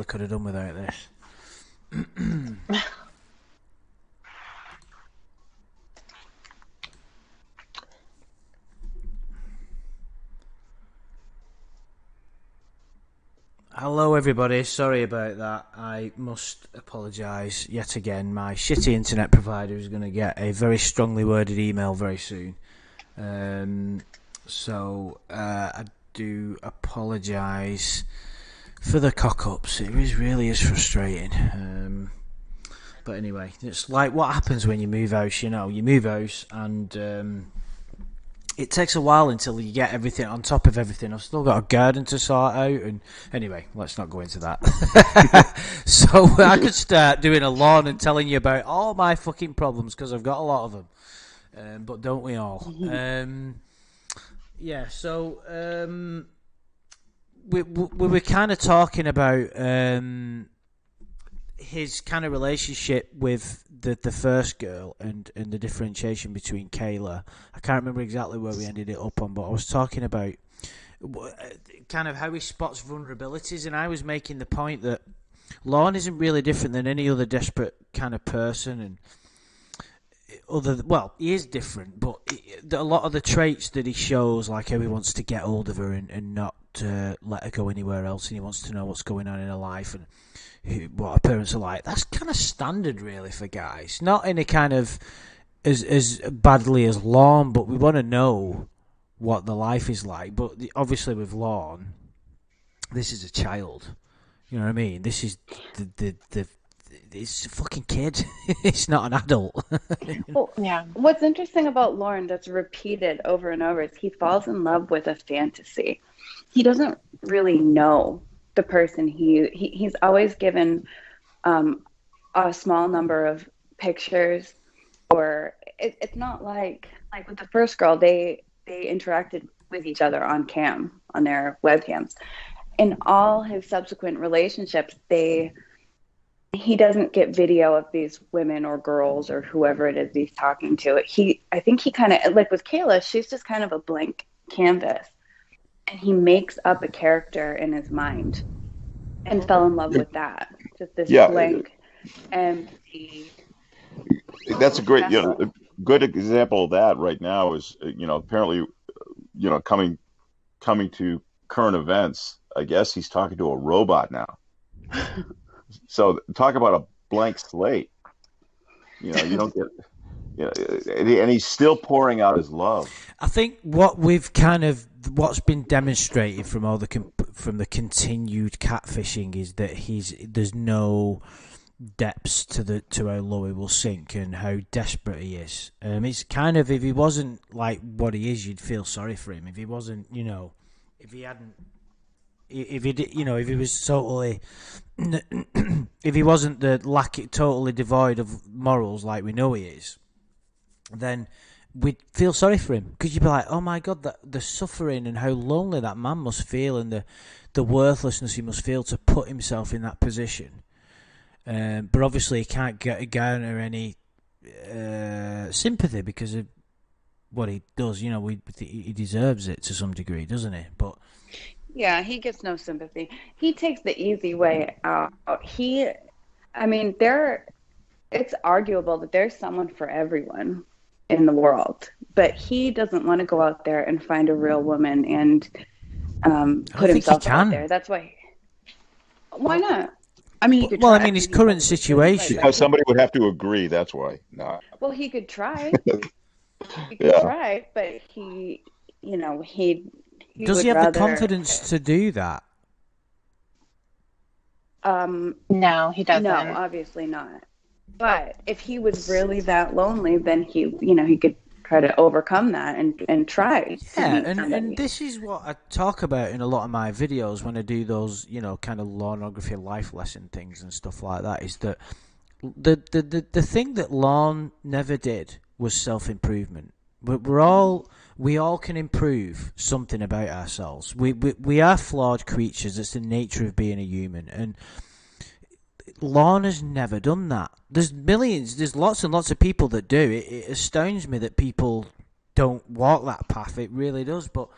could have done without this. Hello everybody, sorry about that. I must apologise yet again. My shitty internet provider is going to get a very strongly worded email very soon. So I do apologise for the cock-ups. It really is frustrating. But anyway, it's like what happens when you move house, you know. You move house and it takes a while until you get everything on top of everything. I've still got a garden to sort out, and anyway, let's not go into that. So I could start doing a lawn and telling you about all my fucking problems because I've got a lot of them. But don't we all? Yeah. So we were kind of talking about his kind of relationship with the first girl and the differentiation between Kayla. I can't remember exactly where we ended it up on, but I was talking about kind of how he spots vulnerabilities, and I was making the point that Lorne isn't really different than any other desperate kind of person, and he is different, but a lot of the traits that he shows, like how he wants to get hold of her and not let her go anywhere else, and he wants to know what's going on in her life and what her parents are like. That's kind of standard, really, for guys. Not in a kind of as badly as Lorne, but we want to know what the life is like. But obviously, with Lorne, this is a child. You know what I mean? This is the it's a fucking kid. It's not an adult. Well, yeah. What's interesting about Lorne that's repeated over and over is he falls in love with a fantasy. He doesn't really know the person he's always given a small number of pictures, or it's not like with the first girl, they interacted with each other on their webcams. In all his subsequent relationships, he doesn't get video of these women or girls or whoever it is he's talking to. I think he kind of, like with Kayla, she's just kind of a blank canvas. And he makes up a character in his mind and fell in love with that. Just this blank, empty. That's a great, vessel. a good example of that right now is, apparently, coming to current events, I guess he's talking to a robot now. So talk about a blank slate. You don't get, and he's still pouring out his love. I think what's been demonstrated from all from the continued catfishing is that there's no depths to how low he will sink and how desperate he is. It's kind of, if he wasn't like what he is, you'd feel sorry for him. If he wasn't, if he hadn't, if he did, if he was totally, if he wasn't totally devoid of morals like we know he is, then we'd feel sorry for him, because you'd be like, oh my god, the suffering and how lonely that man must feel, and the worthlessness he must feel to put himself in that position. But obviously he can't garner any sympathy because of what he does. He deserves it to some degree, doesn't he? But Yeah, he gets no sympathy. He takes the easy way out. It's arguable that there's someone for everyone in the world, but he doesn't want to go out there and find a real woman and put himself out there. That's why. Why not? I mean, he could try. his current situation. Because somebody would have to agree. That's why. No. Well, he could try. He could Yeah. try, but he Does he have the confidence to do that? No, he doesn't. No, obviously not. But if he was really that lonely, then he could try to overcome that and try. Yeah, and this is what I talk about in a lot of my videos when I do those, kind of Lornography life lesson things and stuff like that, is that the thing that Lorne never did was self-improvement. We all can improve something about ourselves. We are flawed creatures. It's the nature of being a human, and Lorne has never done that. There's lots and lots of people that do. It astounds me that people don't walk that path. It really does. But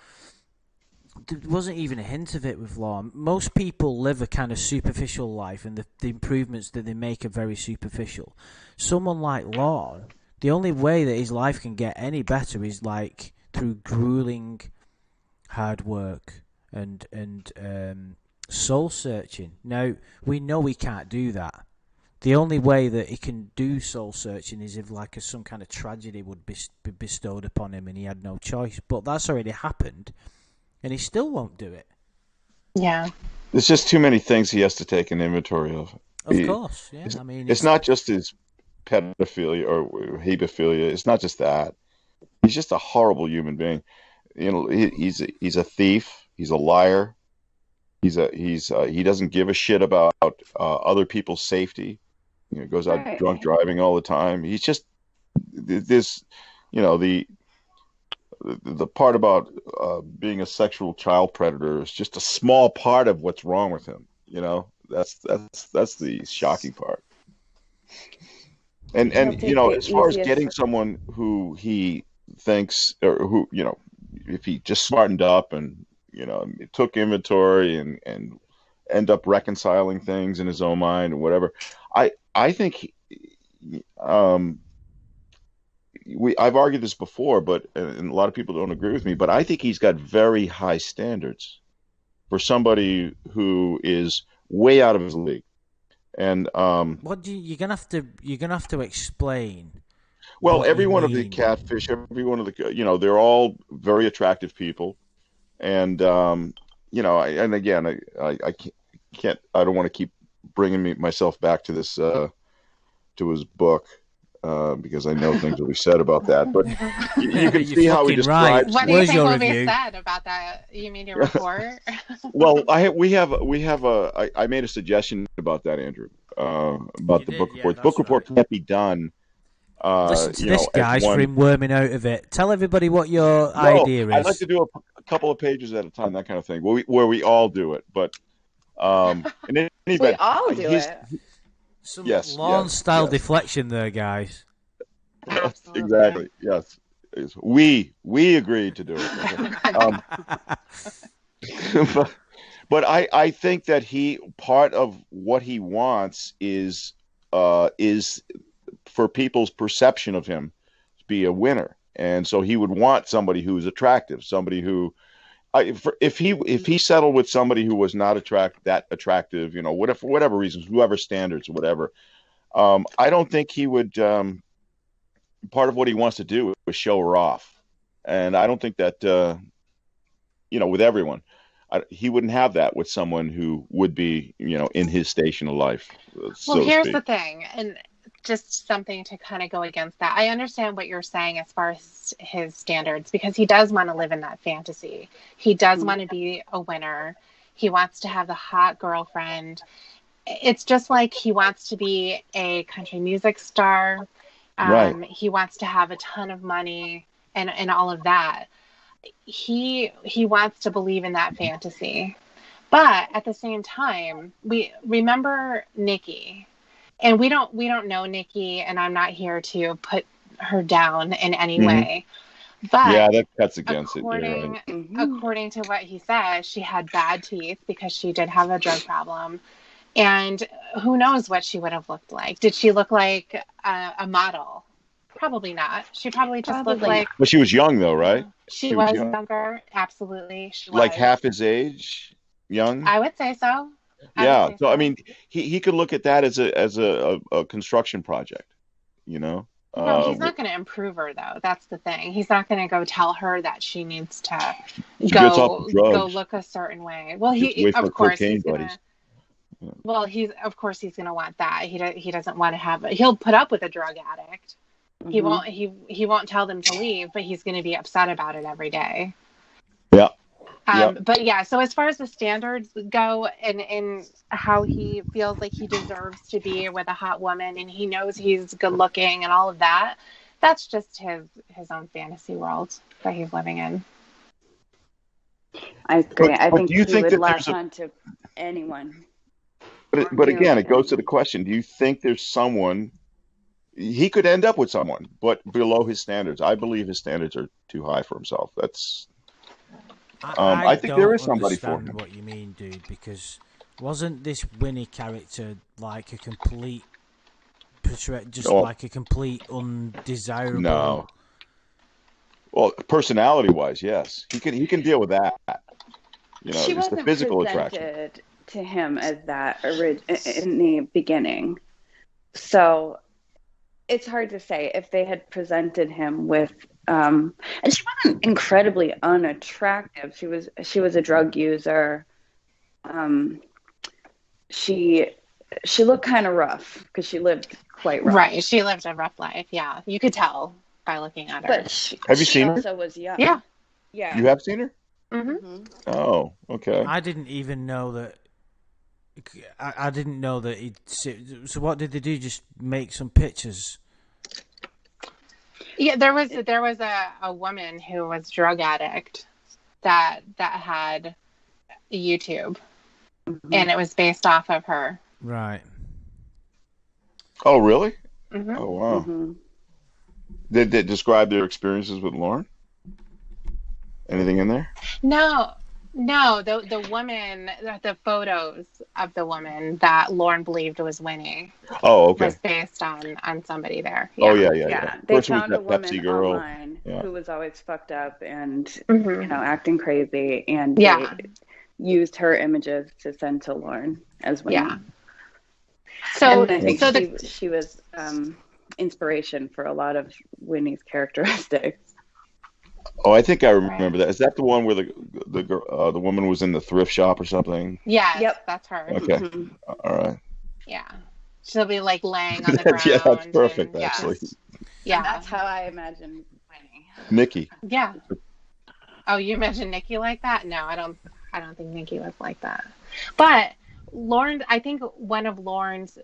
there wasn't even a hint of it with Lorne. Most people live a kind of superficial life, and the improvements that they make are very superficial. Someone like Lorne, the only way that his life can get any better is like through grueling hard work and soul searching. Now we know he can't do that. The only way that he can do soul searching is if like some kind of tragedy would be bestowed upon him and he had no choice. But that's already happened, and he still won't do it. Yeah. There's just too many things he has to take an inventory of. Of course, yeah. I mean, it's not just his pedophilia or hebephilia. It's not just that. He's just a horrible human being. You know, he's a thief. He's a liar. He doesn't give a shit about other people's safety. You know, goes out drunk driving all the time. He's just this, you know, the part about being a sexual child predator is just a small part of what's wrong with him. You know, that's the shocking part. And you know, as far as getting someone who he thinks, or who, you know, if he just smartened up and, you know, took inventory and end up reconciling things in his own mind or whatever, I think I've argued this before, and a lot of people don't agree with me, but I think he's got very high standards for somebody who is way out of his league. And what do you're gonna have to explain. Well, every one of the catfish, every one of the, you know, they're all very attractive people, and you know, and again, I can't, I don't want to keep bringing myself back to this to his book. Because I know things will be said about that, but you can see how he describes. Right. What do you think will be said about that? You mean your report? Well, I made a suggestion about that, Andrew, about the book report. The book report can't be done. Listen to this, guys, for him worming out of it. Tell everybody what your idea is. I'd like to do a couple of pages at a time, that kind of thing, where we all do it. But in any event, we all do it. Some Lorne-style deflection there, guys. Absolutely. Exactly. Yes. We agreed to do it. But I think that part of what he wants is for people's perception of him to be a winner, and so he would want somebody who's attractive, somebody who. If he settled with somebody who was not that attractive, you know, for whatever reasons, whoever standards, whatever, I don't think he would. Part of what he wants to do is show her off, and I don't think that you know, with everyone, he wouldn't have that with someone who would be, you know, in his station of life. Well, here's the thing, and just something to kind of go against that. I understand what you're saying as far as his standards, because he does want to live in that fantasy. He does want to be a winner. He wants to have the hot girlfriend. It's just like he wants to be a country music star. Right. He wants to have a ton of money and all of that. He wants to believe in that fantasy. But at the same time, we remember Nikki. And we don't know Nikki, and I'm not here to put her down in any way. But yeah, that cuts against according to what he says, she had bad teeth because she did have a drug problem. And who knows what she would have looked like? Did she look like a model? Probably not. She probably just looked like. But she was young, though, right? She was younger. Absolutely, she was. Like half his age, young. I would say so. Yeah, so I mean, he could look at that as a construction project, you know. No, he's not going to improve her, though. That's the thing. He's not going to go tell her that she needs to go look a certain way. Well, of course he's going to. Well, he's going to want that. He doesn't want to have. He'll put up with a drug addict. Mm-hmm. He won't tell them to leave, but he's going to be upset about it every day. Yeah. But yeah, so as far as the standards go and how he feels like he deserves to be with a hot woman and he knows he's good looking and all of that, that's just his own fantasy world that he's living in. I agree. I think he would latch on to anyone. But again, it goes to the question, do you think there's someone, he could end up with someone, but below his standards? I believe his standards are too high for himself. I think there is somebody for him. I don't understand what you mean, dude, because wasn't this Winnie character like a complete, like a complete undesirable? No. Well, personality-wise, yes, he can deal with that. You know, she it's the physical attraction to him as that in the beginning. So it's hard to say if they had presented him with, and she wasn't incredibly unattractive. She was a drug user. She looked kind of rough because she lived quite rough. Right, she lived a rough life. Yeah, you could tell by looking at her. But have you seen her? She also was young. Yeah. Yeah. You have seen her? Mm-hmm. Oh, okay. I didn't even know that. I didn't know that he'd. So what did they do? Just make some pictures? Yeah, there was a woman who was drug addict that had YouTube, and it was based off of her. Right. Oh, really? Mm-hmm. Oh, wow. Mm-hmm. Did they describe their experiences with Lorne? Anything in there? No. The woman, the photos of the woman that Lorne believed was Winnie. Oh, okay. Was based on somebody there. Yeah. Oh, yeah. They found a woman online who was always fucked up and acting crazy, and they used her images to send to Lorne as Winnie. Yeah. So and I think she was inspiration for a lot of Winnie's characteristics. Oh, I think I remember that. Is that the one where the woman was in the thrift shop or something? Yeah. Yep, that's her. Okay. All right. Yeah. She'll be like laying on the ground. Yeah, that's perfect, actually. Yeah. And that's how I imagine Winnie. Nikki. Yeah. Oh, you imagine Nikki like that? No, I don't think Nikki was like that. But Lorne, I think one of Lorne's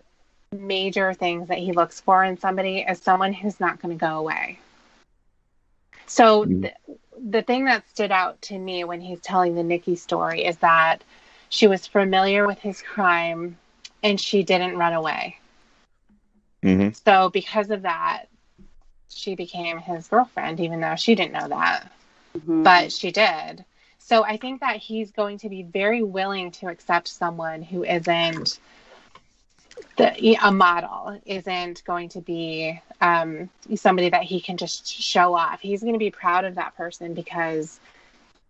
major things that he looks for in somebody is someone who's not going to go away. So the thing that stood out to me when he's telling the Nikki story is that she was familiar with his crime and she didn't run away. Mm-hmm. So because of that, she became his girlfriend, even though she didn't know that. Mm-hmm. But she did. So I think that he's going to be very willing to accept someone who isn't a model, isn't going to be somebody that he can just show off. He's going to be proud of that person because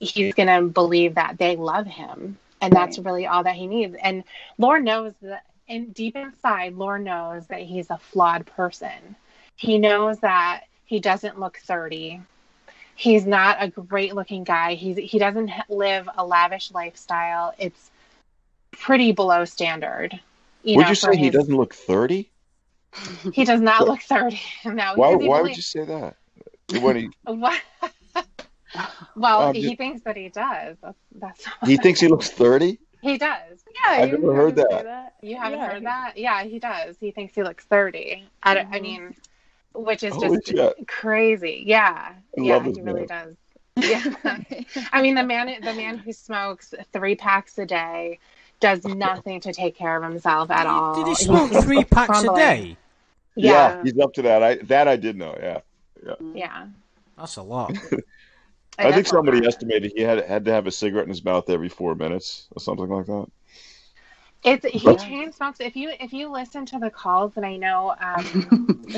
he's going to believe that they love him, and that's really all that he needs. And Lorne knows that, and deep inside, Lorne knows that he's a flawed person. He knows that he doesn't look 30. He's not a great looking guy. He doesn't live a lavish lifestyle. It's pretty below standard. Would you say he doesn't look 30? He does not look 30. No. Why would you say that? Well, he thinks that he does. That's he thinks he looks 30? He does. Yeah, I've never heard that. You haven't heard that? Yeah, he does. He thinks he looks 30. I mean, which is just crazy. Yeah. He really does. Yeah. I mean, the man who smokes 3 packs a day does nothing to take care of himself at all. Did he smoke 3 packs a day? Yeah, he's up to that. I did know. Yeah. That's a lot. I think somebody estimated he had to have a cigarette in his mouth every 4 minutes or something like that. He chain smokes. If you listen to the calls, and I know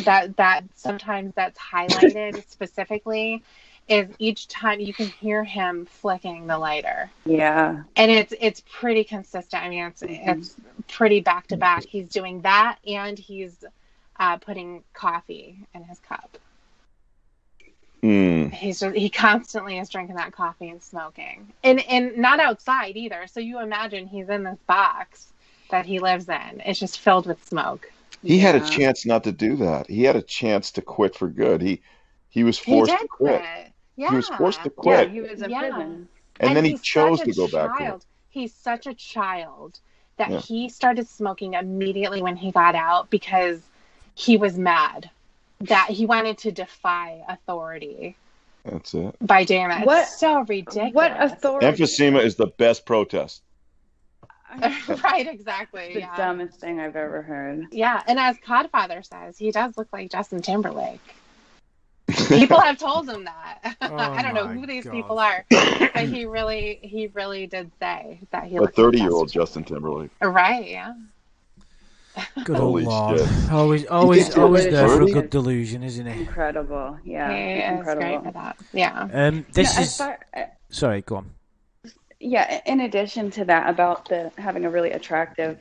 that sometimes that's highlighted specifically, is each time you can hear him flicking the lighter. Yeah. And it's pretty consistent. I mean, it's pretty back to back. He's doing that, and he's putting coffee in his cup. He constantly is drinking that coffee and smoking, and not outside either. So you imagine he's in this box that he lives in. It's just filled with smoke. He had a chance not to do that. He had a chance to quit for good. He was forced to quit. Yeah. He was forced to quit. Yeah, he was in prison. And then he chose to go back to it. He's such a child that he started smoking immediately when he got out because he was mad that he wanted to defy authority. That's it. By doing that. It's so ridiculous. What authority? Emphysema is the best protest. Right, exactly. The dumbest thing I've ever heard. Yeah, and as Codfather says, he does look like Justin Timberlake. People have told him that. Oh I don't know who these people are, but he really did say that he looked 30-year-old Justin Timberlake. Right, yeah. Good old Lorne. Shit. Always there for a good delusion, isn't he? Incredible. Yeah. He incredible. is great for that. Yeah. Sorry, go on. Yeah, in addition to that, about having a really attractive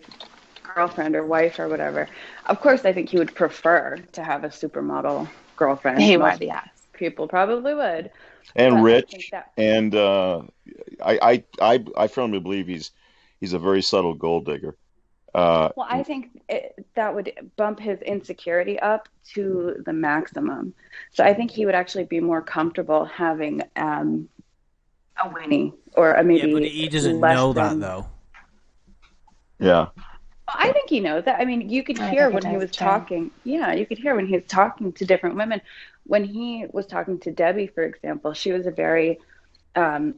girlfriend or wife or whatever, of course I think he would prefer to have a supermodel girlfriend. He would, yes. People probably would. And rich, and I firmly believe he's a very subtle gold digger. Well, I think that would bump his insecurity up to the maximum. So I think he would actually be more comfortable having a Winnie or a maybe. Yeah, but he doesn't know that though. Yeah. I think he knows that. I mean, you could hear when he was talking. Yeah, you could hear when he was talking to different women. When he was talking to Debbie, for example, she was a very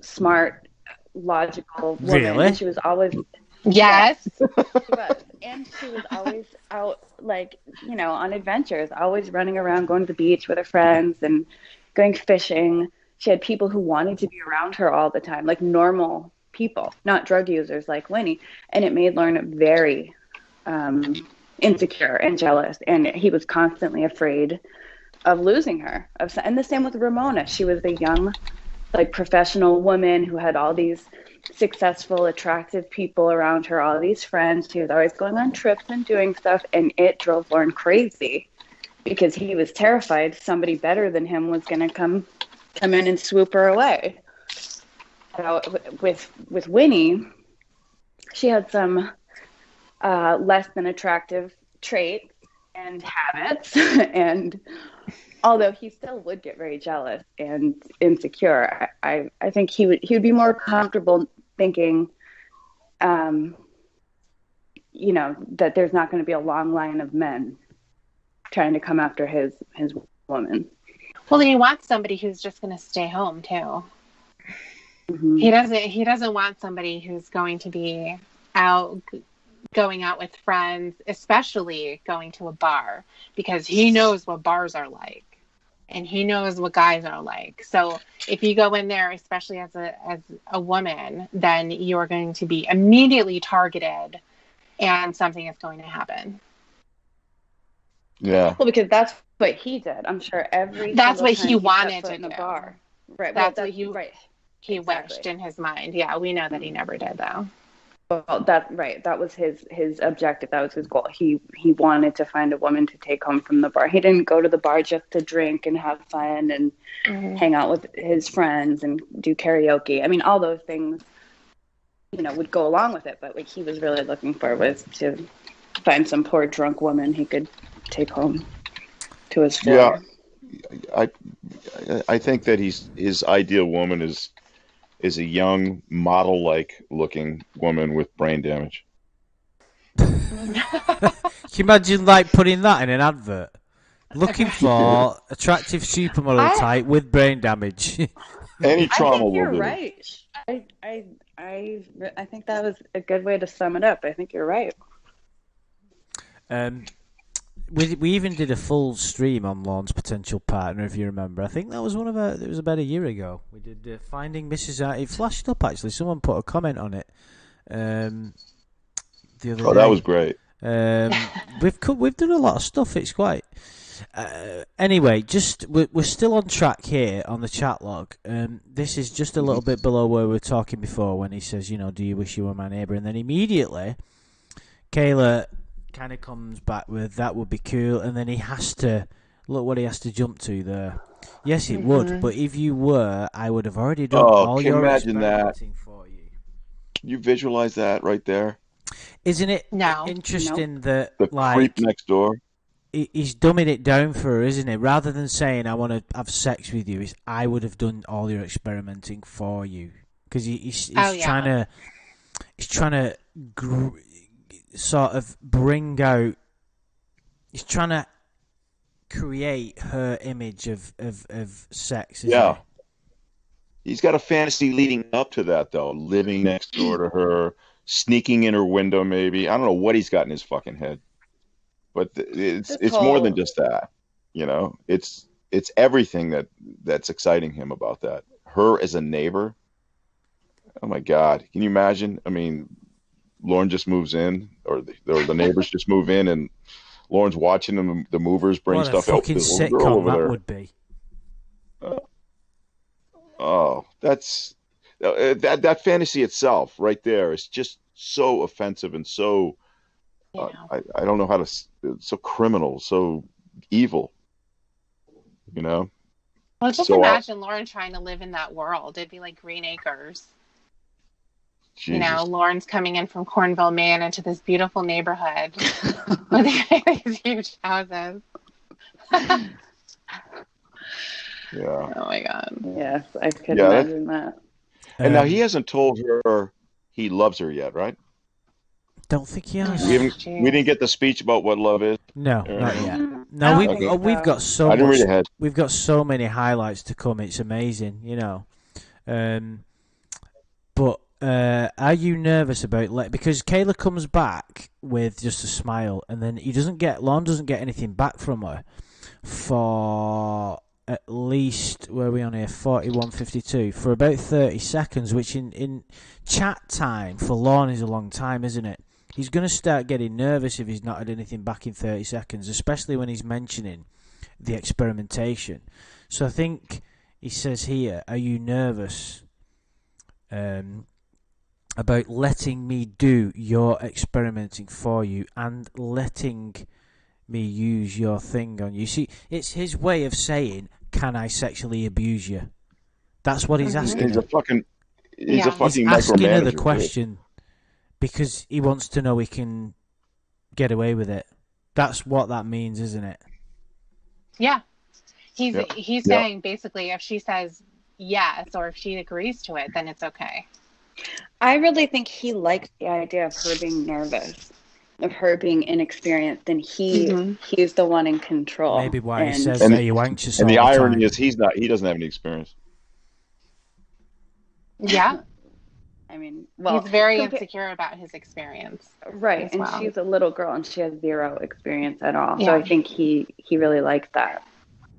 smart, logical woman. Really? And she was always. Yes. She was. And she was always out, like, on adventures, always running around, going to the beach with her friends and going fishing. She had people who wanted to be around her all the time, like normal people, not drug users like Winnie. And it made Lorne very insecure and jealous. And he was constantly afraid of losing her. And the same with Ramona. She was a young, like, professional woman who had all these successful, attractive people around her, all these friends. She was always going on trips and doing stuff, and it drove Lorne crazy because he was terrified somebody better than him was going to come in and swoop her away. So with Winnie, she had some less than attractive traits and habits, and although he still would get very jealous and insecure, I think he would be more comfortable thinking, that there's not going to be a long line of men trying to come after his woman. Well, he wants somebody who's just going to stay home too. Mm-hmm. He doesn't want somebody who's going to be going out with friends, especially going to a bar, because he knows what bars are like. And he knows what guys are like. So if you go in there, especially as a woman, then you are going to be immediately targeted, and something is going to happen. Yeah. Well, because that's what he did. I'm sure that's what he wanted to in the do. Bar. Right. That's what he wished in his mind. Yeah, we know that he never did though. Well, that was his objective. That was his goal. He wanted to find a woman to take home from the bar. He didn't go to the bar just to drink and have fun and hang out with his friends and do karaoke. I mean, all those things, would go along with it. But what he was really looking for was to find some poor drunk woman he could take home to his floor. Yeah, I think that his ideal woman is a young, model-like looking woman with brain damage. Can you imagine, like, putting that in an advert? Looking for attractive supermodel type with brain damage. Any trauma will do. You're right. I think that was a good way to sum it up. I think you're right. We even did a full stream on Lorne's potential partner, if you remember. I think that was it was about a year ago. We did Finding Mrs. R. It flashed up, actually. Someone put a comment on it the other day. That was great. We've done a lot of stuff. It's quite... anyway, we're still on track here on the chat log. This is just a little bit below where we were talking before when he says, do you wish you were my neighbour? And then immediately, Kayla kind of comes back with, that would be cool, and then he has to look what he has to jump to there. Yes, it would, but if you were, I would have already done all your experimenting for you. You visualize that right there? Isn't it interesting that the creep next door? He's dumbing it down for her, isn't it? Rather than saying, I want to have sex with you, I would have done all your experimenting for you. Because he's trying to sort of bring out, he's trying to create her image of sex. Isn't he? He's got a fantasy leading up to that, though. Living next door to her, sneaking in her window, maybe. I don't know what he's got in his fucking head, but it's more than just that. It's it's everything that's exciting him about that. Her as a neighbor. Oh my God. Can you imagine? I mean, Lorne just moves in, or the neighbors just move in, and Lorne's watching them, the movers bring What stuff. a fucking sitcom that would be. That's that fantasy itself right there is just so offensive and so I don't know how to, so criminal, so evil, you know. Well, just imagine Lorne trying to live in that world. It'd be like Green Acres. Jesus. You know, Lorne's coming in from Cornville, Maine, into this beautiful neighborhood with these huge houses. Yeah. Oh my God. Yes, I could imagine that. And now he hasn't told her he loves her yet, right? Don't think he has. We didn't get the speech about what love is. No, not yet. No, we've got so much. Read ahead. We've got so many highlights to come. It's amazing, you know. But are you nervous about because Kayla comes back with just a smile, and then Lorne doesn't get anything back from her for at least, where are we on here, 41:52, for about 30 seconds, which in chat time for Lorne is a long time, isn't it? He's going to start getting nervous if he's not had anything back in 30 seconds, especially when he's mentioning the experimentation. So I think he says here, are you nervous about letting me do your experimenting for you and letting me use your thing on you? See, it's his way of saying, can I sexually abuse you? That's what he's asking. He's a fucking he's asking her the question because he wants to know he can get away with it. That's what that means, isn't it? Yeah. He's saying basically if she says yes or if she agrees to it, then it's okay. I really think he likes the idea of her being nervous, of her being inexperienced, and he's the one in control. Maybe why he says, are you anxious? And the irony is he doesn't have any experience. Yeah. I mean, well, he's very insecure about his experience. Right. And she's a little girl and she has zero experience at all. Yeah. So I think he really likes that.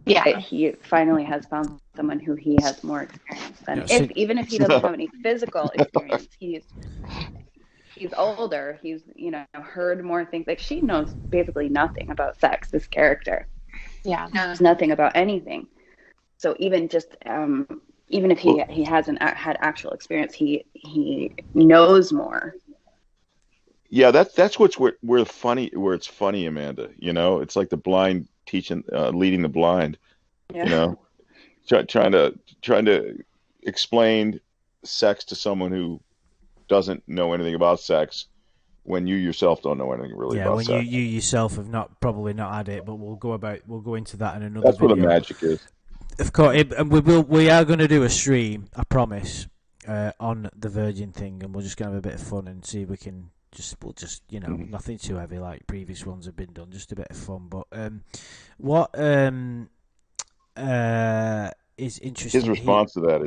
Yeah. He finally has found someone who he has more experience than. Even if he doesn't have any physical experience, he's older. He's, heard more things. Like, she knows basically nothing about sex, this character. Yeah. Knows nothing about anything. So even just, even if he hasn't had actual experience, he knows more. Yeah, that's where it's funny, Amanda. It's like the blind leading the blind. Yeah. Trying to explain sex to someone who doesn't know anything about sex when you yourself don't know anything really about sex. Yeah, when you yourself have probably not had it, but we'll go into that in another. That's video. Where the magic is. Of course, and we are going to do a stream, I promise, on the Virgin thing, and we're just going to have a bit of fun and see if we can we'll just nothing too heavy like previous ones have been done, just a bit of fun. But what is interesting? His response to that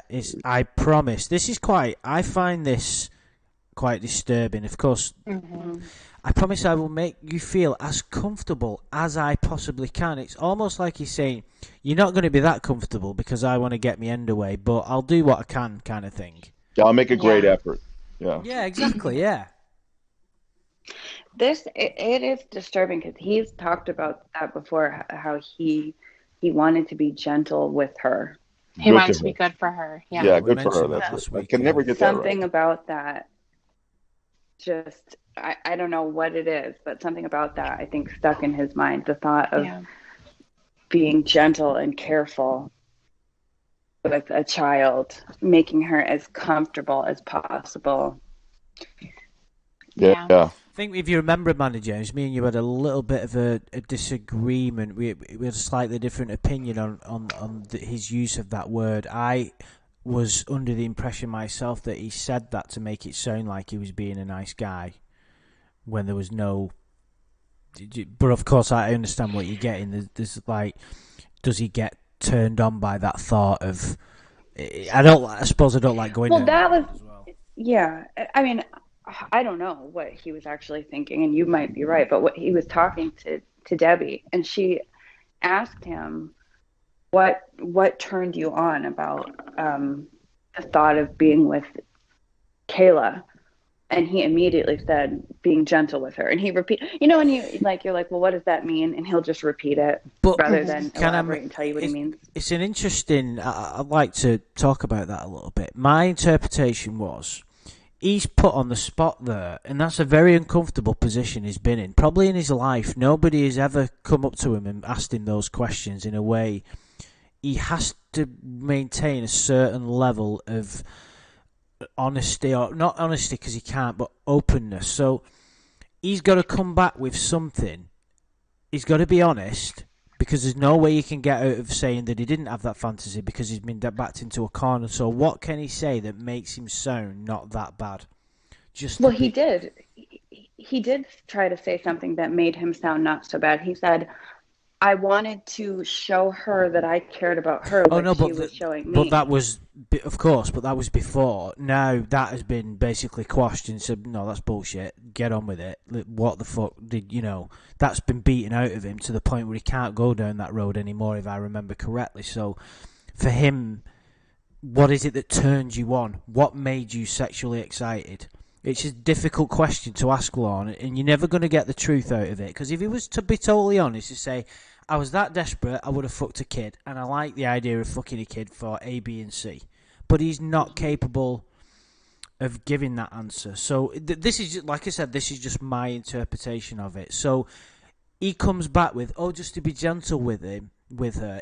is I promise. I find this quite disturbing. Of course. Mm-hmm. I promise I will make you feel as comfortable as I possibly can. It's almost like he's saying, you're not going to be that comfortable because I want to get my end away, but I'll do what I can, kind of thing. Yeah, I'll make a great effort. Yeah. Yeah, exactly, yeah. It is disturbing because he's talked about that before, how he wanted to be gentle with her. He wanted to be good for her. Yeah, yeah, good for her. That's I can never get that right. Something about that just... I don't know what it is, but something about that I think stuck in his mind. The thought of being gentle and careful with a child, making her as comfortable as possible. Yeah. I think if you remember, Amanda James, me and you had a little bit of a disagreement. We had a slightly different opinion on his use of that word. I was under the impression myself that he said that to make it sound like he was being a nice guy. When there was no, but of course I understand what you're getting. There's like, does he get turned on by that thought of? I suppose I don't like going. Well, that was, yeah. I mean, I don't know what he was actually thinking, and you might be right. But what he was talking to Debbie, and she asked him what turned you on about the thought of being with Kayla? And he immediately said, being gentle with her. And he and you're like, well, what does that mean? And he'll just repeat it rather than elaborate and tell you what he means. It's an interesting, I'd like to talk about that a little bit. My interpretation was, he's put on the spot there, and that's a very uncomfortable position he's been in. Probably in his life, nobody has ever come up to him and asked him those questions in a way. He has to maintain a certain level of honesty, or not honesty because he can't, but openness. So he's got to come back with something. He's got to be honest, because there's no way he can get out of saying that he didn't have that fantasy because he's been backed into a corner. So what can he say that makes him sound not that bad? He did. He did try to say something that made him sound not so bad. He said, I wanted to show her that I cared about her she was showing me. But that was, of course, but that was before. Now that has been basically quashed and said, no, that's bullshit. Get on with it. What the fuck did, that's been beaten out of him to the point where he can't go down that road anymore, if I remember correctly. So for him, what is it that turned you on? What made you sexually excited? It's a difficult question to ask Lorne, and you're never going to get the truth out of it. Because if he was to be totally honest, to say, I was that desperate, I would have fucked a kid, and I like the idea of fucking a kid for A, B, and C. But he's not capable of giving that answer. So this is, like I said, this is just my interpretation of it. So he comes back with, just to be gentle with her.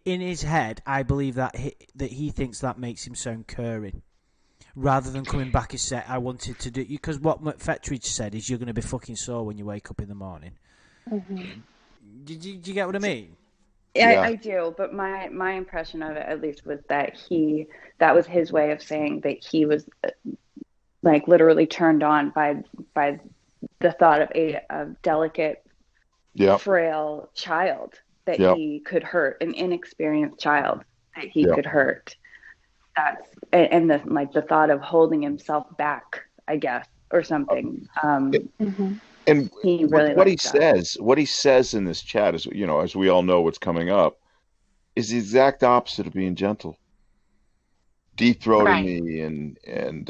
In his head, I believe that he thinks that makes him sound caring, rather than coming back and say, I wanted to do... Because what McFetridge said is, you're going to be fucking sore when you wake up in the morning. Mm-hmm. Do you get what I mean? Yeah, I do. But my impression of it, at least, was that that was his way of saying that he was like literally turned on by the thought of a delicate, frail child that he could hurt, an inexperienced child that he could hurt. And the thought of holding himself back, I guess, or something. And what he says in this chat is, as we all know what's coming up, is the exact opposite of being gentle. Deep throating me and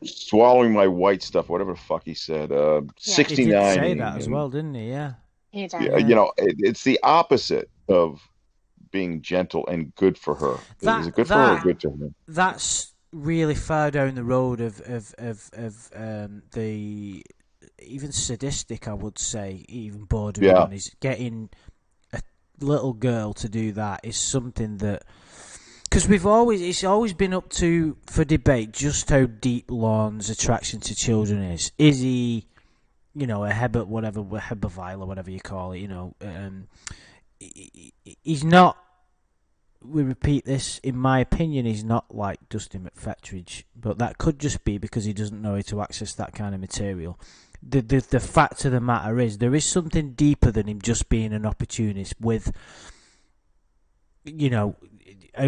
swallowing my white stuff, whatever the fuck he said. 69. He did say that as well, didn't he? Yeah. He did. Yeah, it's the opposite of being gentle and good for her. Is it good for her or good to her? That's really far down the road of the even sadistic, I would say, even bordering on. Is getting a little girl to do that is something that, because it's always been up for debate just how deep Lorne's attraction to children is. Is he, a hebephile or whatever you call it, he's not. We repeat this. In my opinion, he's not like Dustin McFetridge, but that could just be because he doesn't know how to access that kind of material. The fact of the matter is, there is something deeper than him just being an opportunist. With, how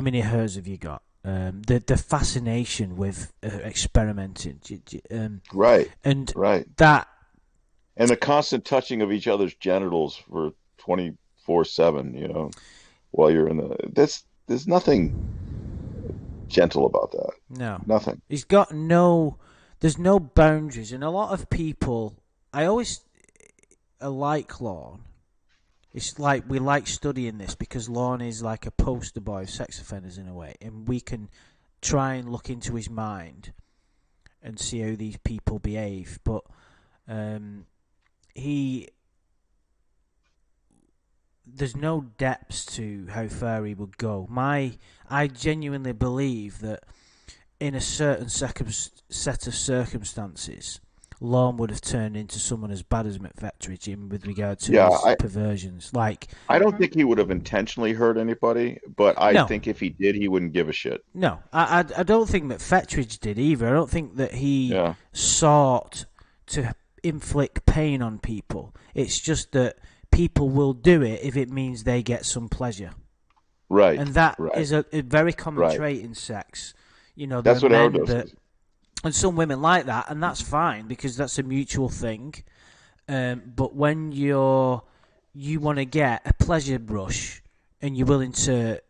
many hers have you got? The fascination with experimenting, right, and that, and the constant touching of each other's genitals for 24/7. While you're in there's nothing gentle about that. No, nothing. He's got there's no boundaries, and a lot of people, I like Lorne. It's like we like studying this because Lorne is like a poster boy of sex offenders in a way, and we can try and look into his mind and see how these people behave. But there's no depths to how far he would go. I genuinely believe that in a certain set of circumstances, Lorne would have turned into someone as bad as McFetridge in with regard to his perversions. I don't think he would have intentionally hurt anybody, but I think if he did, he wouldn't give a shit. No, I don't think McFetridge did either. I don't think that he sought to inflict pain on people. It's just that people will do it if it means they get some pleasure. Right. And that is a very common trait in sex. That's what Arrow does. And some women like that, and that's fine because that's a mutual thing. But when you want to get a pleasure rush and you're willing to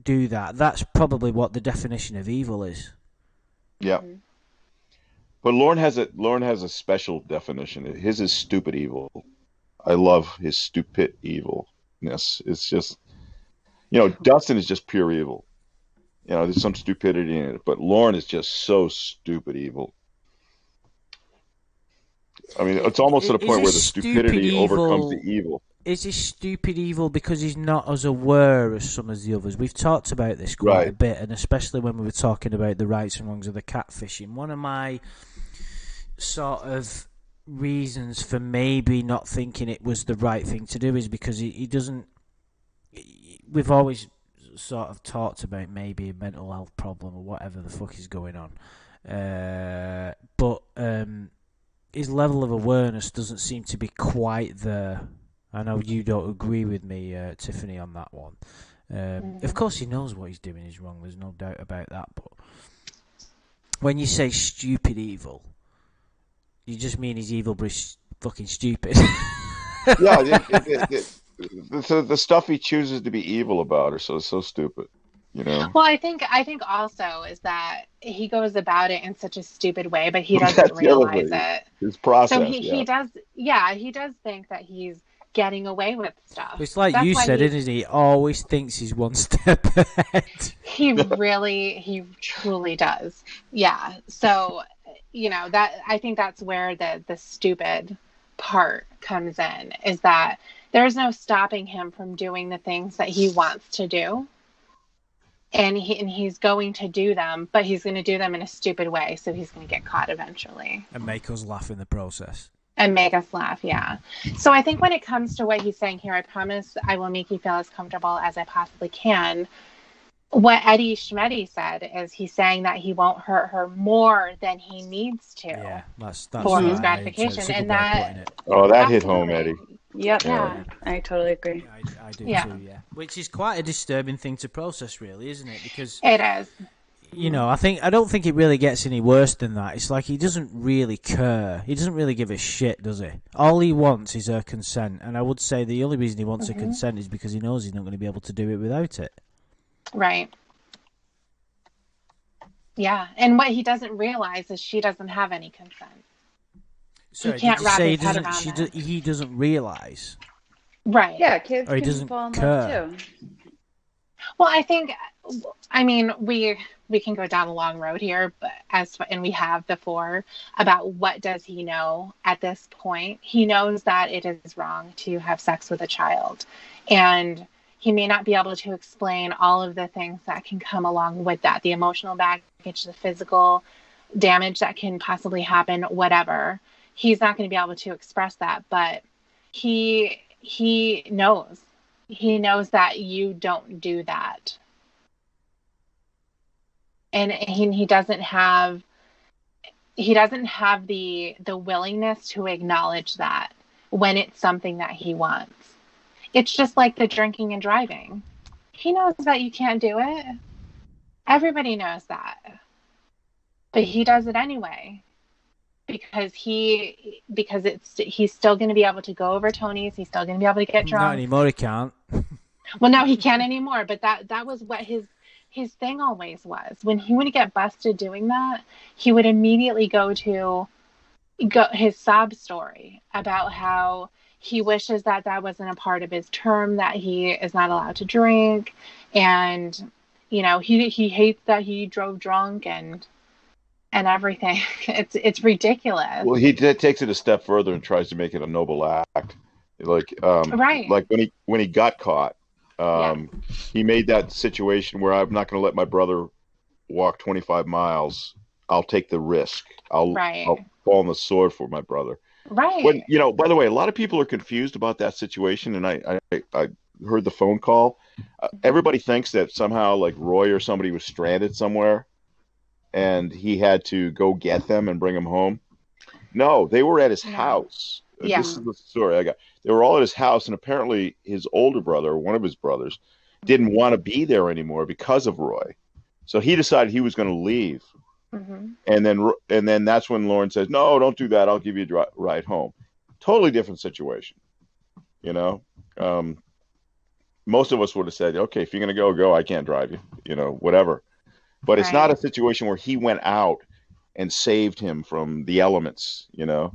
do that, that's probably what the definition of evil is. Yeah. But Lorne has a special definition. His is stupid evil. I love his stupid evilness. It's just, Dustin is just pure evil. There's some stupidity in it, but Lorne is just so stupid evil. I mean, it's almost to the point where the stupidity overcomes the evil. Is he stupid evil because he's not as aware as some of the others? We've talked about this quite a bit, and especially when we were talking about the rights and wrongs of the catfishing. One of my sort of reasons for maybe not thinking it was the right thing to do is because he doesn't... We've always sort of talked about maybe a mental health problem or whatever the fuck is going on. But his level of awareness doesn't seem to be quite there. I know you don't agree with me, Tiffany, on that one. Of course he knows what he's doing is wrong, there's no doubt about that, but when you say stupid evil, you just mean he's evil but he's fucking stupid. Yeah, the stuff he chooses to be evil about are so stupid, Well, I think also is that he goes about it in such a stupid way, but he doesn't realize it. His process. So he does think that he's getting away with stuff. It's like you said, isn't he? He always thinks he's one step ahead. He truly does. Yeah. So, that I think that's where the stupid part comes in, is that there's no stopping him from doing the things that he wants to do. And he's going to do them, but he's going to do them in a stupid way, so he's going to get caught eventually. And make us laugh in the process. And make us laugh, yeah. So I think when it comes to what he's saying here, I promise I will make you feel as comfortable as I possibly can. What Eddie Schmeddy said is he's saying that he won't hurt her more than he needs to. Yeah, that's for his gratification. And that hit home, Eddie. Yep. Yeah, I totally agree. I do too, yeah. Which is quite a disturbing thing to process, really, isn't it? Because it is. I don't think it really gets any worse than that. It's like he doesn't really care. He doesn't really give a shit, does he? All he wants is her consent. And I would say the only reason he wants her consent is because he knows he's not going to be able to do it without it. Right. Yeah. And what he doesn't realize is she doesn't have any consent. So he can't wrap his head around that. He doesn't realize. Right. Yeah, kids or he can doesn't fall in care. love too. Well, we can go down a long road here, but and we have before, about what does he know at this point. He knows that it is wrong to have sex with a child, and he may not be able to explain all of the things that can come along with that, the emotional baggage, the physical damage that can possibly happen, whatever. He's not going to be able to express that, but he knows. He knows that you don't do that. And he doesn't have the willingness to acknowledge that when it's something that he wants. It's just like the drinking and driving. He knows that you can't do it. Everybody knows that. But he does it anyway. Because he's still going to be able to go over Tony's. He's still going to be able to get drunk. Not anymore, he can't. Well, no, he can't anymore. But that was what his thing always was. When he would get busted doing that, he would immediately go his sob story about how he wishes that wasn't a part of his term, that he is not allowed to drink, and he hates that he drove drunk and everything. It's ridiculous. Well, he takes it a step further and tries to make it a noble act. Like when he got caught, he made that situation where I'm not going to let my brother walk 25 miles. I'll take the risk. I'll fall on the sword for my brother. Right. When, by the way, a lot of people are confused about that situation, and I heard the phone call. Everybody thinks that somehow like Roy or somebody was stranded somewhere and he had to go get them and bring them home. No, they were at his house. Yeah. This is the story I got. They were all at his house, and apparently his older brother, or one of his brothers, didn't want to be there anymore because of Roy. So he decided he was going to leave. Mm-hmm. And then that's when Lorne says, "No, don't do that. I'll give you a ride home." Totally different situation, most of us would have said, okay, if you're going to go, I can't drive you, whatever. But it's not a situation where he went out and saved him from the elements, No,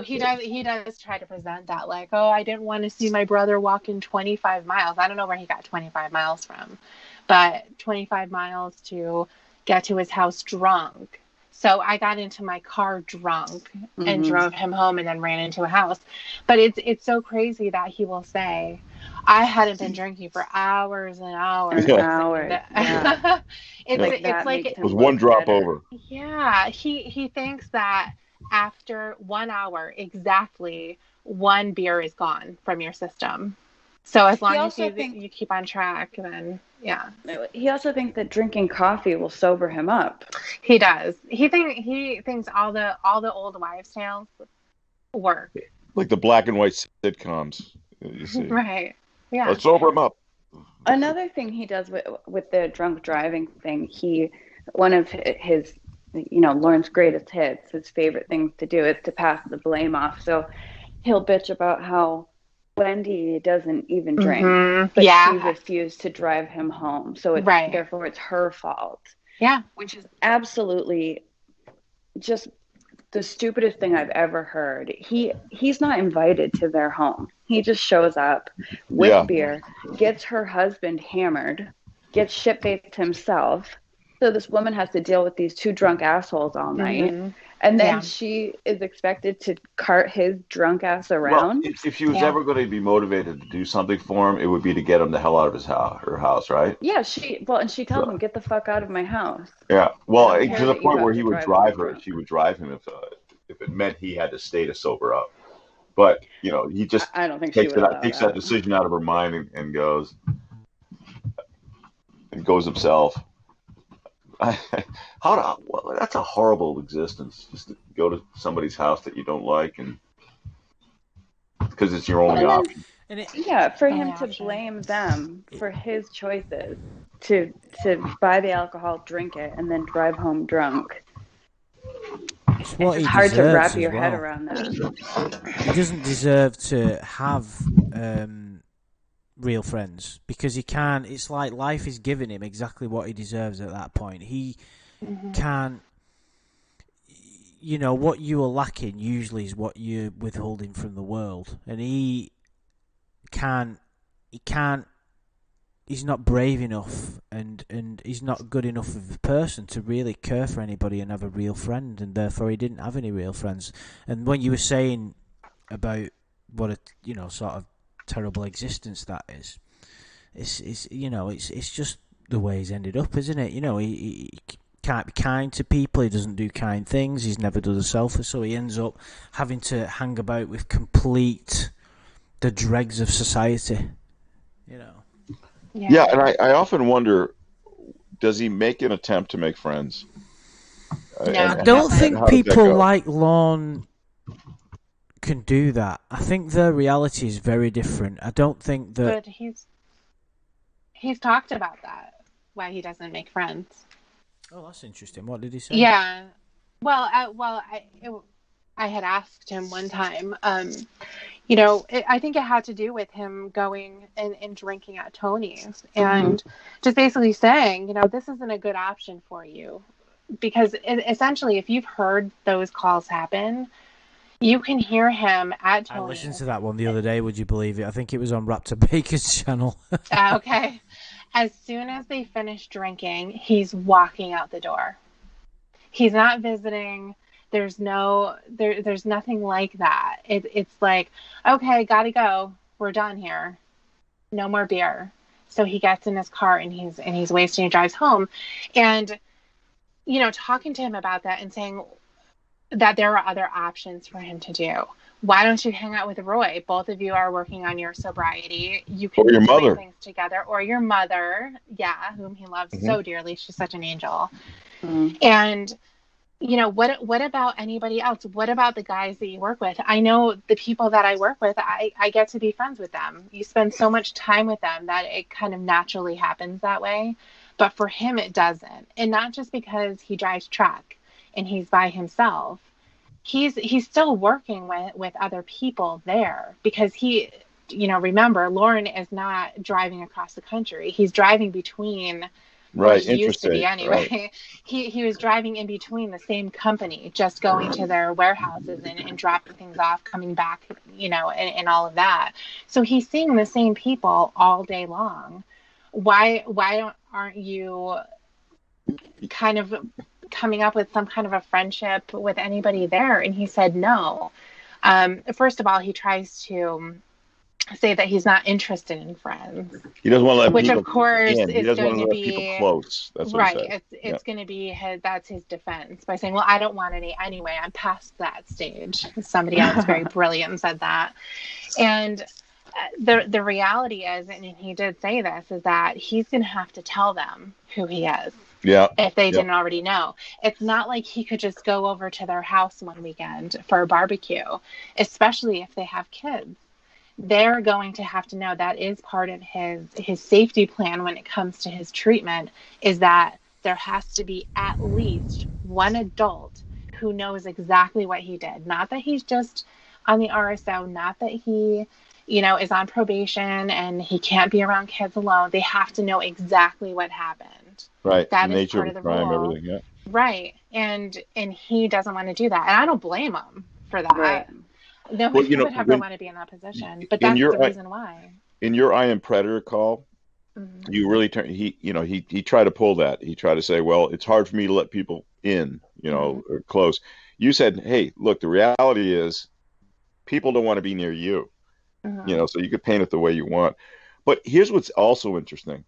he does try to present that like, oh, I didn't want to see my brother walking 25 miles. I don't know where he got 25 miles from, but 25 miles to get to his house drunk. So I got into my car drunk and drove him home and then ran into a house. But it's so crazy that he will say, I hadn't been drinking for hours and hours. Yeah. It's like it was one drop over. Yeah. He thinks that after 1 hour, exactly, one beer is gone from your system. So as long as you keep on track, then yeah. He also thinks that drinking coffee will sober him up. He does. He thinks all the old wives' tales work. Like the black and white sitcoms, you see. Right. Yeah. Let's sober him up. Another thing he does with the drunk driving thing, one of his, Lorne's greatest hits, his favorite things to do is to pass the blame off. So he'll bitch about how Wendy doesn't even drink, but she refused to drive him home. So therefore it's her fault. Yeah. Which is absolutely just the stupidest thing I've ever heard. He's not invited to their home. He just shows up with beer, gets her husband hammered, gets shit-faced himself. So this woman has to deal with these two drunk assholes all night. And then she is expected to cart his drunk ass around. Well, if she was ever going to be motivated to do something for him, it would be to get him the hell out of her house, right? Yeah, she tells him, get the fuck out of my house. Yeah, well, to the point where he would drive her, she would drive him if it meant he had to stay to sober up. But, he just I don't think takes that decision out of her mind and goes himself. That's a horrible existence, just to go to somebody's house that you don't like, and because it's your only option. For him to blame them for his choices to buy the alcohol, drink it, and then drive home drunk. It's hard to wrap your head around that. He doesn't deserve to have real friends because he can't. It's like life is giving him exactly what he deserves at that point. He can't. What you are lacking usually is what you're withholding from the world, and he can't. He's not brave enough, and he's not good enough of a person to really care for anybody and have a real friend, and therefore he didn't have any real friends. And when you were saying about what a sort of terrible existence that is, it's just the way he's ended up, isn't it? He can't be kind to people. He doesn't do kind things. He's never done a selfie, so he ends up having to hang about with the dregs of society. Yeah, and I often wonder, does he make an attempt to make friends? No, I don't think people like Lorne can do that. I think their reality is very different. I don't think that. But he's talked about that, why he doesn't make friends. Oh, that's interesting. What did he say? Yeah, well, I had asked him one time. I think it had to do with him going and drinking at Tony's and just basically saying, this isn't a good option for you. Because essentially, if you've heard those calls happen, you can hear him at Tony's. I listened to that one the other day, would you believe it? I think it was on Raptor Baker's channel. Okay. As soon as they finish drinking, he's walking out the door. He's not visiting. There's nothing like that. It's like, okay, gotta go. We're done here. No more beer. So he gets in his car and he's wasting. He drives home, and talking to him about that and saying that there are other options for him to do. Why don't you hang out with Roy? Both of you are working on your sobriety. You can do things together, or your mother, whom he loves so dearly. She's such an angel, and. What about anybody else? What about the guys that you work with? I know the people that I work with, I get to be friends with them. You spend so much time with them that it kind of naturally happens that way. But for him, it doesn't. And not just because he drives truck and he's by himself. He's still working with other people there because remember, Lorne is not driving across the country. He's driving between, right, he used to be anyway. Right. He was driving in between the same company, just going to their warehouses and dropping things off, coming back, and all of that. So he's seeing the same people all day long. Why aren't you kind of coming up with some kind of a friendship with anybody there? And he said no. First of all, he tries to say that he's not interested in friends. He doesn't want to let which people of course in. is going to be people close. That's what right. He said. It's going to be that's his defense by saying, well, I don't want any anyway. I'm past that stage. Somebody else very brilliant said that. And the reality is, and he did say this, is that he's going to have to tell them who he is. Yeah. If they didn't already know. It's not like he could just go over to their house one weekend for a barbecue, especially if they have kids. They're going to have to know. That is part of his safety plan when it comes to his treatment, is that there has to be at least one adult who knows exactly what he did. Not that he's just on the RSO, not that he, is on probation and he can't be around kids alone. They have to know exactly what happened. Right. That the is nature part of the crime, rule. everything, yeah. Right. And he doesn't want to do that. And I don't blame him for that. Right. Nobody would ever want to be in that position. But that's the reason why. In your I Am Predator call, you really he tried to pull that. He tried to say, well, it's hard for me to let people in, or close. You said, hey, look, the reality is people don't want to be near you. So you could paint it the way you want. But here's what's also interesting.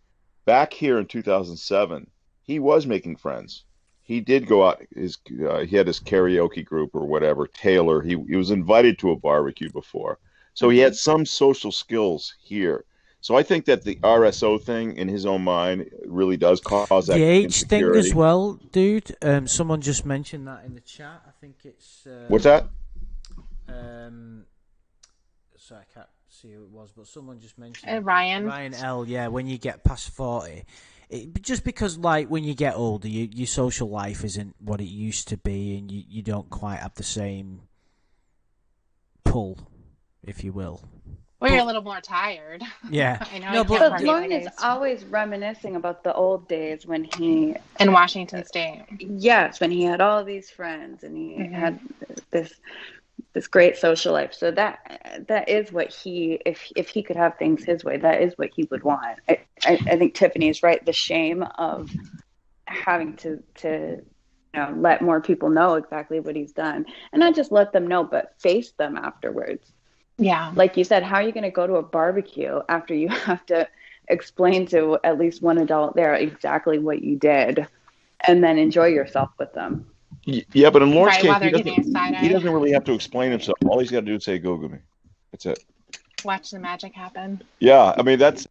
Back here in 2007, he was making friends. He did go out. He had his karaoke group or whatever. Taylor. He was invited to a barbecue before, so he had some social skills here. So I think that the RSO thing in his own mind really does cause that the age thing insecurity. as well, dude. Someone just mentioned that in the chat. I think it's what's that? Sorry, I can't see who it was, but someone just mentioned Ryan L. Yeah, when you get past 40. Just because, like, when you get older, your social life isn't what it used to be, and you don't quite have the same pull, if you will. Well, you're a little more tired. Yeah. I know. No, but Lorne is always reminiscing about the old days when he... In Washington State. Yes, when he had all these friends, and he had this great social life. So that is what he, if he could have things his way, that is what he would want. I think Tiffany is right. The shame of having to let more people know exactly what he's done, and not just let them know, but face them afterwards. Yeah, like you said, how are you going to go to a barbecue after you have to explain to at least one adult there exactly what you did, and then enjoy yourself with them? Yeah, but in Lorne's case, he doesn't really have to explain himself. All he's got to do is say, Google me. That's it. Watch the magic happen. Yeah, I mean, that.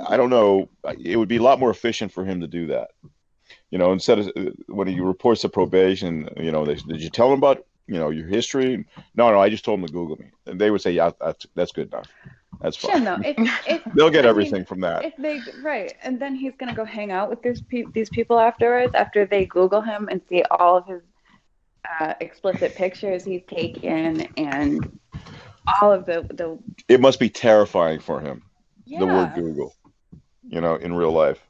I don't know. It would be a lot more efficient for him to do that. Instead of when he reports to probation, did you tell him about, your history? No, I just told him to Google me. And they would say, yeah, that's good enough. That's fine. Yeah, no, they'll get everything from that. Right, and then he's gonna go hang out with these people afterwards, after they Google him and see all of his explicit pictures he's taken and all of the. It must be terrifying for him. Yeah. The word Google, in real life.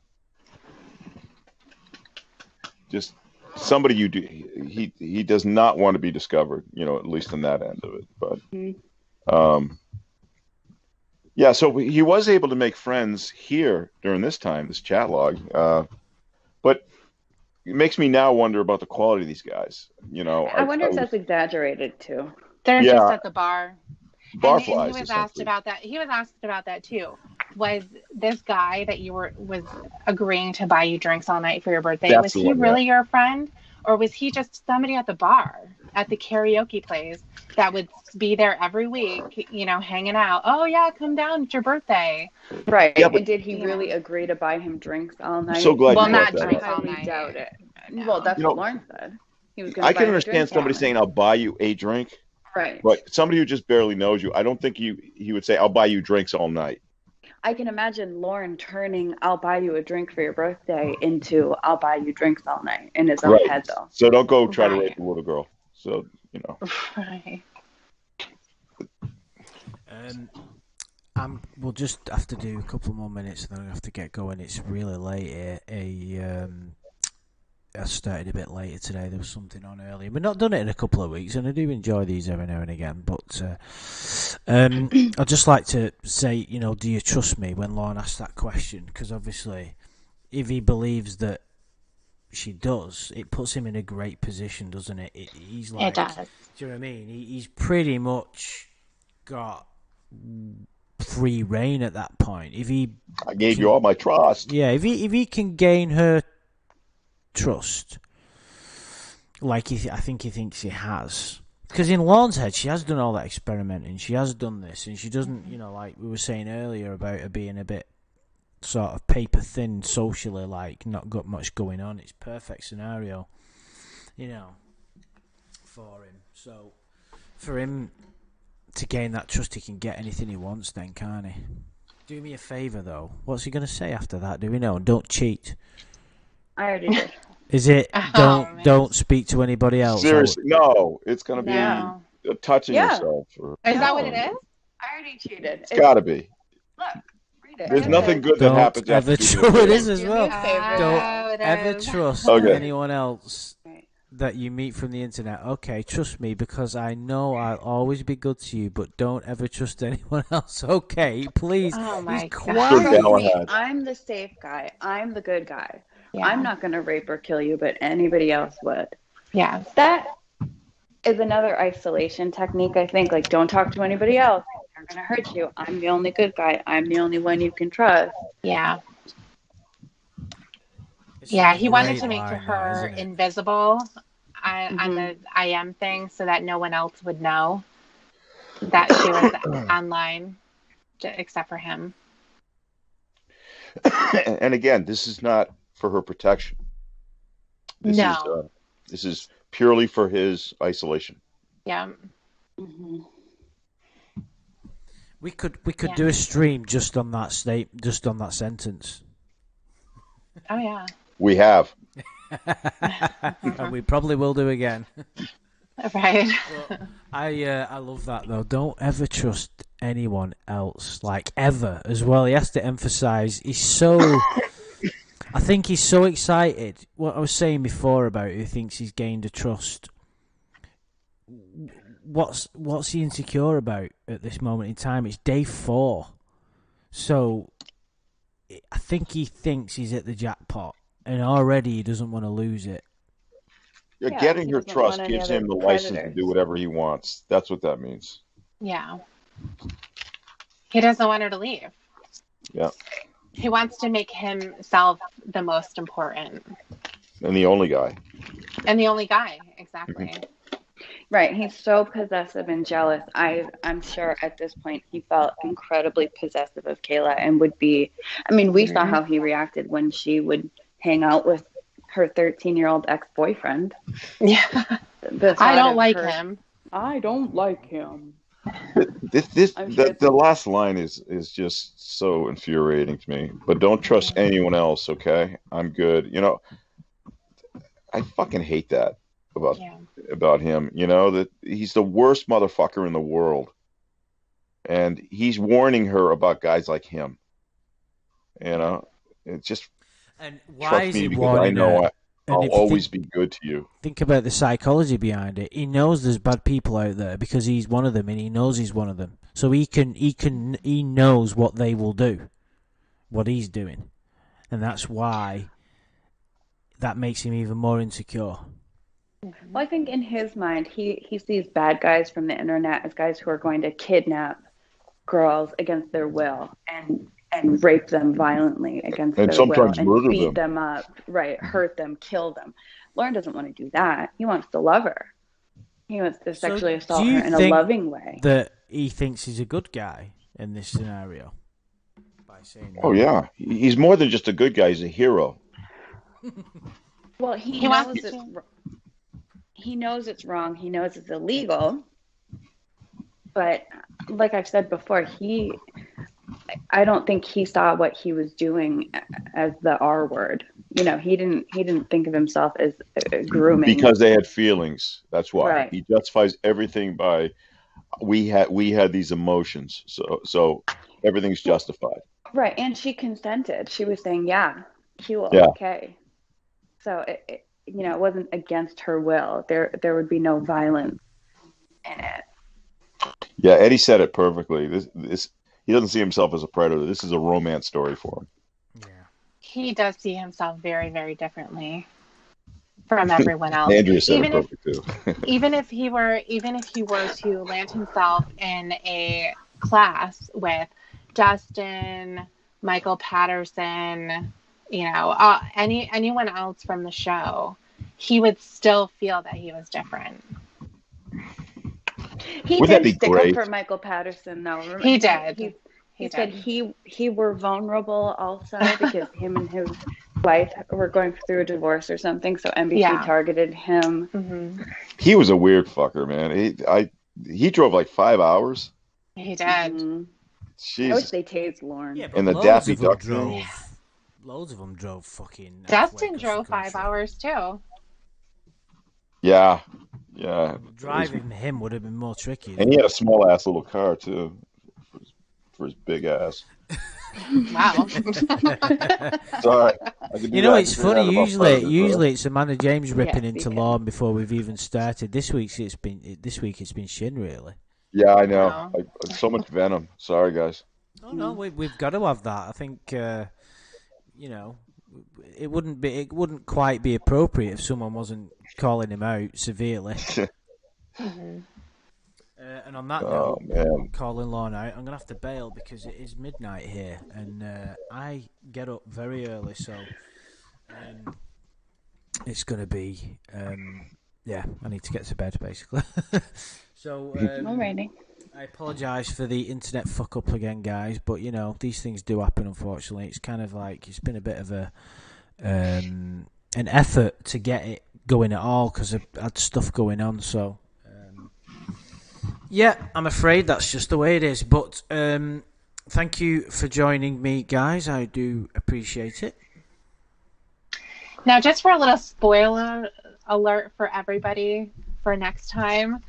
Just somebody he does not want to be discovered, at least in that end of it. But yeah, so he was able to make friends here during this time, this chat log. But it makes me now wonder about the quality of these guys. I wonder if that's exaggerated too. They're just at the bar. Flies. And he was asked about that. He was asked about that too. Was this guy that was agreeing to buy you drinks all night for your birthday? Was he really your friend, or was he just somebody at the bar, at the karaoke place that would be there every week, hanging out? Oh yeah, come down, it's your birthday. Right. Yeah, and did he really agree to buy him drinks all night? I'm so glad. Well, you not that drinks all night. I doubt it. No. Well, that's what Lorne said. He was. I can understand somebody saying, "I'll buy you a drink." Right. But somebody who just barely knows you, I don't think he would say, "I'll buy you drinks all night." I can imagine Lorne turning "I'll buy you a drink for your birthday" into "I'll buy you drinks all night" in his own head, though. So don't go try to rape a little girl. So Right. We'll just have to do a couple more minutes, and then I have to get going. It's really late here. I started a bit later today. There was something on earlier. We've not done it in a couple of weeks, and I do enjoy these every now and again. But I'd just like to say, do you trust me when Lorne asked that question? Because obviously, if he believes that she does, it puts him in a great position, doesn't it? He's like, it does. Do you know what I mean? He's pretty much got free reign at that point. I gave you all my trust. Yeah, if he can gain her trust, like I think he thinks he has, because in Lorne's head, she has done all that experimenting. She has done this, and she doesn't, like we were saying earlier about her being a bit sort of paper thin socially, like not got much going on. It's perfect scenario, for him. So for him to gain that trust, he can get anything he wants then, can't he? Do me a favour though. What's he going to say after that? Do we know? Don't cheat. I already did. Is it don't speak to anybody else? Seriously, no. It's going to be touching yourself. Is that what it is? I already cheated. It's got to be. Look, read it. There's nothing good that happens after it is as well. Don't ever trust anyone else that you meet from the internet. Okay, trust me, because I know I'll always be good to you, but don't ever trust anyone else. Okay, please. Oh my God. I'm the safe guy. I'm the good guy. Yeah. I'm not going to rape or kill you, but anybody else would. Yeah. That is another isolation technique, I think. Like, don't talk to anybody else. They're going to hurt you. I'm the only good guy. I'm the only one you can trust. Yeah. Yeah, he wanted to make her invisible on the IM thing so that no one else would know that she was online except for him. And again, this is not for her protection. This is purely for his isolation. Yeah. Mm-hmm. We could do a stream just on that sentence. Oh yeah. We have. And we probably will do again. Right. But I love that though. Don't ever trust anyone else, like ever as well. He has to emphasize I think he's so excited. What I was saying before about he thinks he's gained a trust. What's he insecure about at this moment in time? It's day 4. So I think he thinks he's at the jackpot, and already he doesn't want to lose it. Yeah, getting her trust gives him the license to do whatever he wants. That's what that means. Yeah. He doesn't want her to leave. Yeah. He wants to make himself the most important. And the only guy. Exactly. Mm-hmm. Right. He's so possessive and jealous. I'm sure at this point he felt incredibly possessive of Kayla and would be, we saw how he reacted when she would hang out with her 13-year-old ex-boyfriend. Yeah. I don't like him. I don't like him. The last line is just so infuriating to me. But don't trust anyone else, okay? I'm good. I fucking hate that about him. That he's the worst motherfucker in the world, and he's warning her about guys like him. It's just. And why is he warning her? I'll always be good to you. Think about the psychology behind it. He knows there's bad people out there because he's one of them, and he knows he's one of them. So he knows what they will do, what he's doing, and that's why that makes him even more insecure. Well, I think in his mind, he sees bad guys from the internet as guys who are going to kidnap girls against their will and rape them violently against their will and beat them up, hurt them, kill them. Lorne doesn't want to do that. He wants to love her. He wants to sexually assault her in a loving way. That he thinks he's a good guy in this scenario by saying that. Oh yeah, he's more than just a good guy. He's a hero. Well, he knows it's wrong. He knows it's illegal. But like I've said before, I don't think he saw what he was doing as the R word. He didn't think of himself as grooming. Because they had feelings. That's why. Right. He justifies everything by, we had these emotions, so everything's justified. Right, and she consented. She was saying, "Yeah, he will." Yeah. Okay, so it wasn't against her will. There would be no violence in it. Yeah, Eddie said it perfectly. This he doesn't see himself as a predator. This is a romance story for him. Yeah, he does see himself very, very differently from everyone else. Andrea said it perfect too. even if he were to land himself in a class with Justin, Michael Patterson, anyone else from the show, he would still feel that he was different. He did stick up for Michael Patterson, though. Remember? He did. He said he were vulnerable also because him and his wife were going through a divorce or something, so NBC targeted him. Mm-hmm. He was a weird fucker, man. He drove like 5 hours. He did. Mm-hmm. I wish they tased Lorne. Yeah, and the Daffy Duck drove. Loads of them drove fucking. Dustin drove 5 hours too. Yeah. Driving him would have been more tricky. And he had a small ass little car too, for his big ass. Wow. Sorry. It's funny. Usually it's Amanda James ripping into Lorne before we've even started. This week it's been Shin, really. Yeah, I know. Wow. So much venom. Sorry, guys. Oh no, we've got to have that. I think it wouldn't quite be appropriate if someone wasn't calling him out severely. Mm-hmm. And on that note, calling Lorne out, I'm gonna have to bail because it is midnight here, and I get up very early, so it's gonna be I need to get to bed basically. So alrighty. I apologise for the internet fuck up again, guys, but these things do happen. Unfortunately, it's kind of like it's been a bit of an effort to get it going at all because I had stuff going on. So I'm afraid that's just the way it is. But thank you for joining me, guys. I do appreciate it. Now, just for a little spoiler alert for everybody for next time.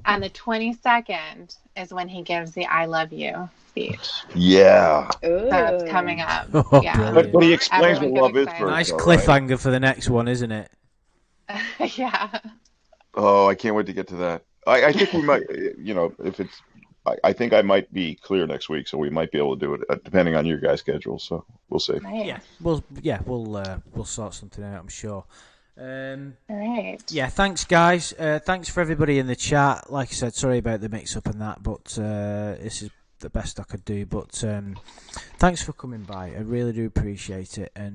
On the 22nd is when he gives the "I love you" speech. Yeah, that's coming up. Oh, yeah, but he explains what love is first. Nice cliffhanger for the next one, isn't it? Yeah. Oh, I can't wait to get to that. I think we might, if it's, I think I might be clear next week, so we might be able to do it depending on your guys' schedule. So we'll see. Nice. We'll sort something out, I'm sure. All right. Yeah, thanks guys. Thanks for everybody in the chat. Like I said, sorry about the mix-up and that, but this is the best I could do. But thanks for coming by. I really do appreciate it. And